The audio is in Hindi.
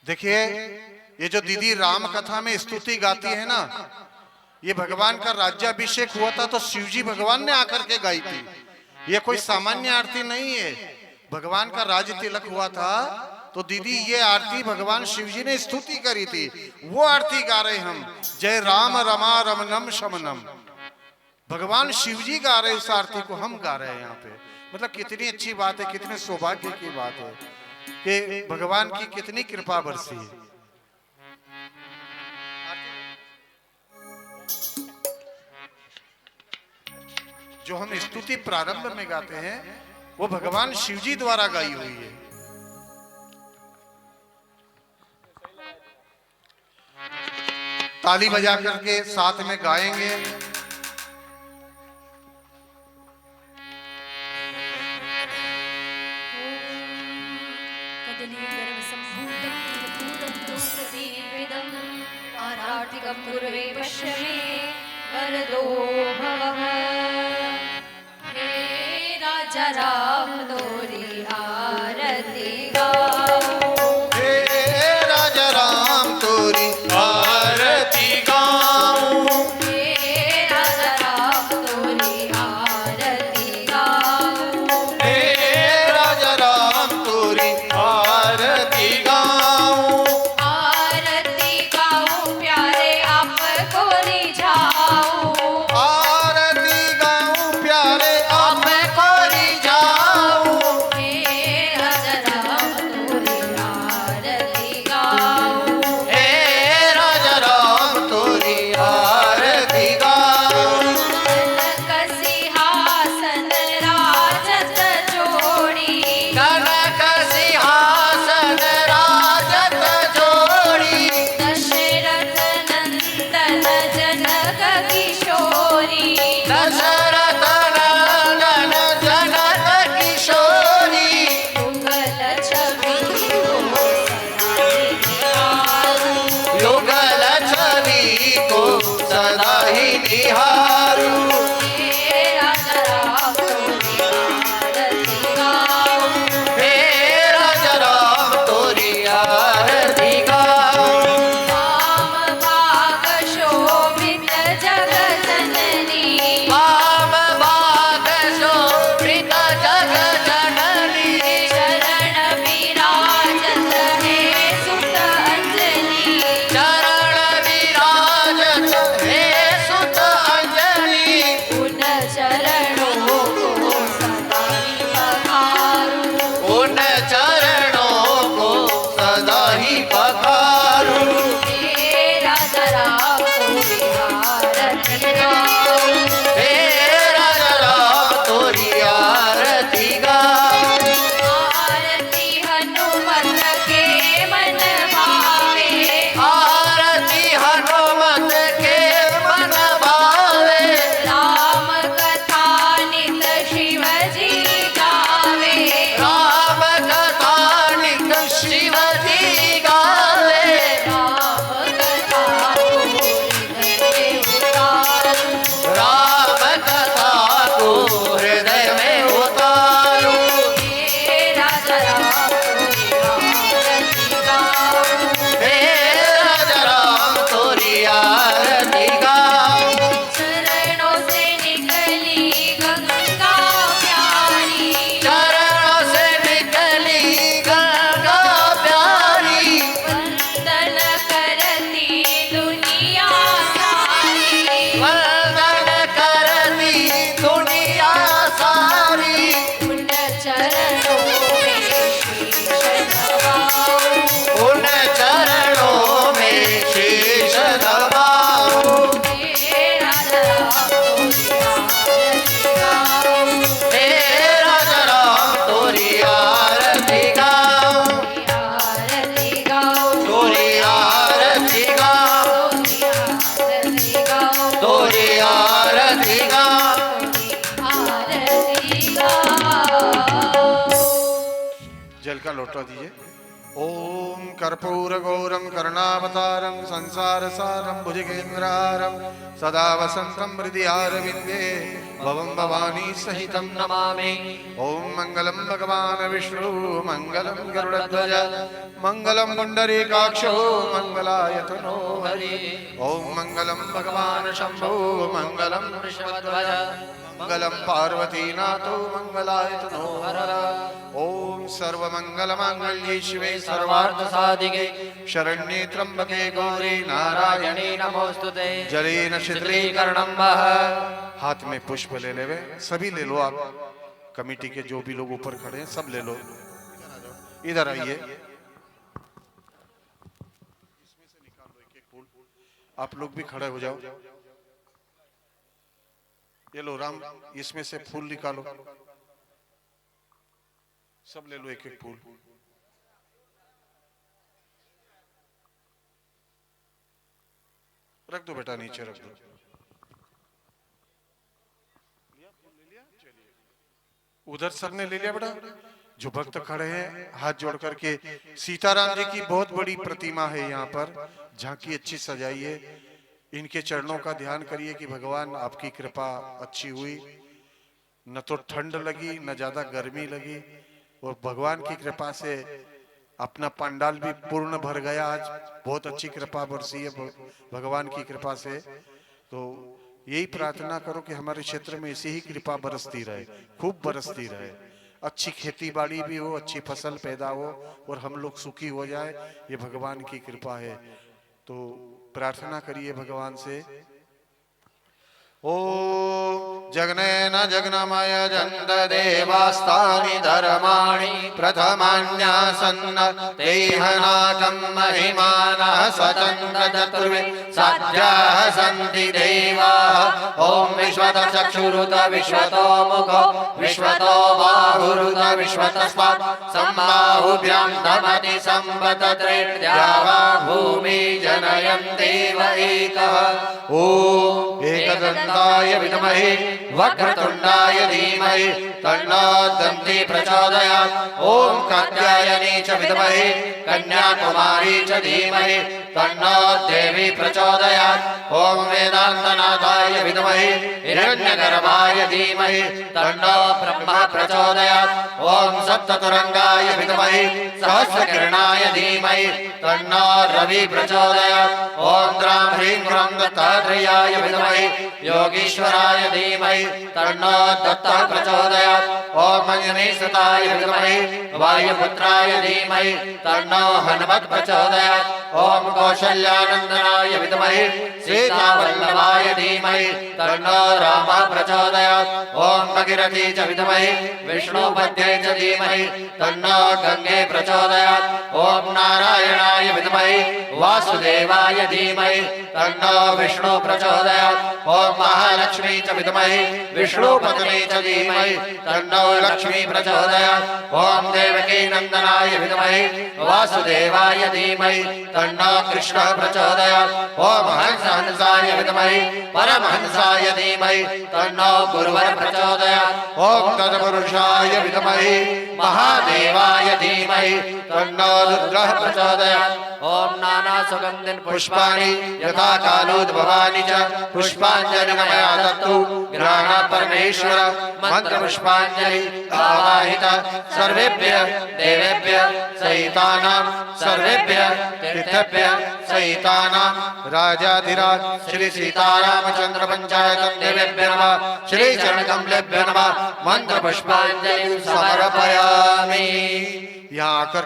देखिए, ये जो दीदी राम कथा में स्तुति गाती है ना, ये भगवान का राज्याभिषेक हुआ था तो शिवजी भगवान ने आकर के गाई थी। ये कोई सामान्य आरती नहीं है, भगवान का राज तिलक हुआ था तो दीदी ये आरती भगवान शिवजी ने स्तुति करी थी, वो आरती गा रहे हम। जय राम रमा रमनम शमनम, भगवान शिवजी गा रहे, उस आरती को हम गा रहे हैं यहाँ पे। मतलब कितनी अच्छी बात है, कितने सौभाग्य की बात है कि भगवान की कितनी कृपा बरसी है। जो हम स्तुति प्रारंभ में गाते हैं वो भगवान शिवजी द्वारा गाई हुई है। ताली बजा करके साथ में गाएंगे। पूर्वे पश्चिमे वरदो भवः। हे राजा राम तोरी आरती गाओ, हे राजा राम तोरी आरती गाऊं, हे राजा राम तोरी आरती गाओ, हे राजा राम तोरी आरती गाऊं, आरती गाओ प्यारे आपको रिझाओ, आरती गाऊं प्यारे आपको रिझाऊं, हे राजा राम तोरी आरती गाओ, हे राजा राम तोरी आरती गाऊं, कनक सिंहासन राजत जोड़ी, कनक सिंहासन राजत जोड़ी, दशरथ नंदन जनक किशोरी, दशरथ नंदन जनक किशोरी, युगल छवि को सदा निहारूं, युगल छवि को सदा ही निहारूं, हे राजा राम तोरी आरती गाऊं, हे राजा राम तोरी आरती गाऊं, वाम भाग शोभित जग जननी, वाम भाग शोभित जग जननी, चरण विराजत हे सुत अंजनी, चरण विराजत हे सुत अंजनी, उन चरणों को सदा पखारूं, उन चरणों को सदा ही पखारूं, हे राजा राम तोरी आरती गाऊं, हे राजा राम तोरी आरती गाऊं, आरती हनुमत के मन भावे, आरती हनुमत के मन भावे, राम कथा नित शिव जी गावे, राम कथा नित शिव जी गावे, राम कथा को हृदय में उतारूं, राम कथा को हृदय में उतारूं, हे राजा राम तोरी आरती गाऊं, हे राजा राम तोरी आरती गाऊं, चरणों से निकली गंगा प्यारी, चरणों से निकली गंगा प्यारी, वंदन करती दुनिया सारी, वंदन करती दुनिया सारी, उन चरणों में शीश नवाऊं, उन चरणों में शीश नवाऊं, हे राजा राम तोरी आरती गाऊं, हे राजा राम तोरी आरती गाऊं, आरती गाऊं, तोरी आरती गाऊं, तोरी तोरी आरती गाऊं, आरती गाऊं। आरती गाऊं। जल का लोटा दीजिए। ओम कर्पूरगौरं करुणावतारं संसारसारं भुजगेन्द्रारं सदा वसन्तं हृदयारविन्दे भवं भवानी सहितं नमामि ओम मंगलम भगवान विष्णु मंगलम गरुड़ध्वज मंगलम पुंडरीकाक्षो मंगलायतनो हरि ओम मंगलम भगवान शंभो मंगलम वृषभध्वज मंगलम पार्वतीनाथो मंगलायतनो हर ओम सर्वमंगलमांगल्ये शिवे सर्वार्थ साधिके शरण्ये त्र्यंबके गौरी नारायणी नमोस्तुते जलेन शीतलीकरणं वः हाथ में पुष्प ले लेवे सभी ले लो आप कमेटी के जो भी लोग ऊपर खड़े हैं सब ले लो इधर आइए इसमें से निकाल लो एक एक फूल आप लोग भी खड़े हो जाओ ये लो राम इसमें से फूल निकालो सब ले लो एक एक फूल रख दो बेटा नीचे रख दो उधर सबने ले लिया बेटा जो भक्त खड़े हैं हाथ जोड़ करके सीताराम जी की बहुत बड़ी प्रतिमा है यहाँ पर झांकी अच्छी सजाई है इनके चरणों का ध्यान करिए कि भगवान आपकी कृपा अच्छी हुई न तो ठंड लगी न ज्यादा गर्मी लगी और भगवान की कृपा से अपना पंडाल भी पूर्ण भर गया आज बहुत अच्छी कृपा बरसी है भगवान की कृपा से तो यही प्रार्थना करो कि हमारे क्षेत्र में ऐसी ही कृपा बरसती रहे खूब बरसती रहे अच्छी खेती बाड़ी भी हो अच्छी फसल पैदा हो और हम लोग सुखी हो जाए ये भगवान की कृपा है तो प्रार्थना करिए भगवान से ओ जगनेन जगनमय जन्त देवास्तानि धर्माणि प्रथमान्यासन्न तेहनाकं महिमानः स्वतन्त्र चतुर्वे साध्याः सन्ति देवाः ॐ विश्वतः चक्षुरुत विश्वतो मुखो विश्वतो बाहुरुत विश्वतस्मात् सम्बाहुभ्यां दमति संवतत्रेद्यावा भूमि जनयन् देव एकः ॐ एकदन्ताय विद्महे वक्रतुण्डाय धीमहि तन्नो दन्ति प्रचोदयात् ॐ कात्यायनी च विद्महे कन्याकुमारी च धीमहि तन्नो देवी प्रचोदयात् ॐ वेदान्तनाथाय विद्महे हिरण्यगर्भाय धीमहि तन्नो ब्रह्म प्रचोदयात् ॐ सप्ततुरङ्गाय विद्महे सहस्रकिरणाय धीमहि तन्नो रवि प्रचोदयात् ॐ द्रां ह्रीं ग्रौं दत्तात्रेयाय विद्महे योगीश्वराय धीमहि तन्नो दत्तः प्रचोदयात् ॐ अंजनीसुताय विद्महे वायुपुत्राय धीमहि तन्नो हनुमत् प्रचोदयात् ॐ कौशल्यानन्दनाय विद्महे सीतावल्लभाय धीमहि तन्नो रामः प्रचोदयात् ॐ भगीरथी च विद्महे विष्णुपत्न्यै च धीमहि तन्नो गङ्गे प्रचोदयात् ॐ नारायणाय विद्महे वासुदेवाय धीमहि तन्नो विष्णु प्रचोदयात् ॐ महालक्ष्मी च विद्महे विष्णुपत्नी च धीमहि तन्नो लक्ष्मी प्रचोदयात् ॐ देवकी नन्दनाय विद्महे वासुदेवाय धीमहि तन्नो कृष्णः प्रचोदयात् ॐ हंसाय विद्महे परमहंसाय धीमहि तन्नो गुरुवर प्रचोदयात् ॐ तत्पुरुषाय विद्महे महादेवाय धीमहि तन्नो रुद्रः प्रचोदयात् ॐ नाना सुगन्धिं पुष्पाणि यथा कालोद्भवानि च पुष्पाञ्जलिमया दत्तु ग्रहण परमेश्वर मन्त्रपुष्पाञ्जलि आवाहित सर्वेभ्यः देवेभ्यः सहितानां सर्वेभ्यः तीर्थेभ्यः सहितानां राजाधिराज श्री सीतारामचंद्र पंचायत देवेभ्यो नमः श्री चरणकमलेभ्यो नमः मंत्रपुष्पाञ्जलिं समर्पयामि यहाँ आकर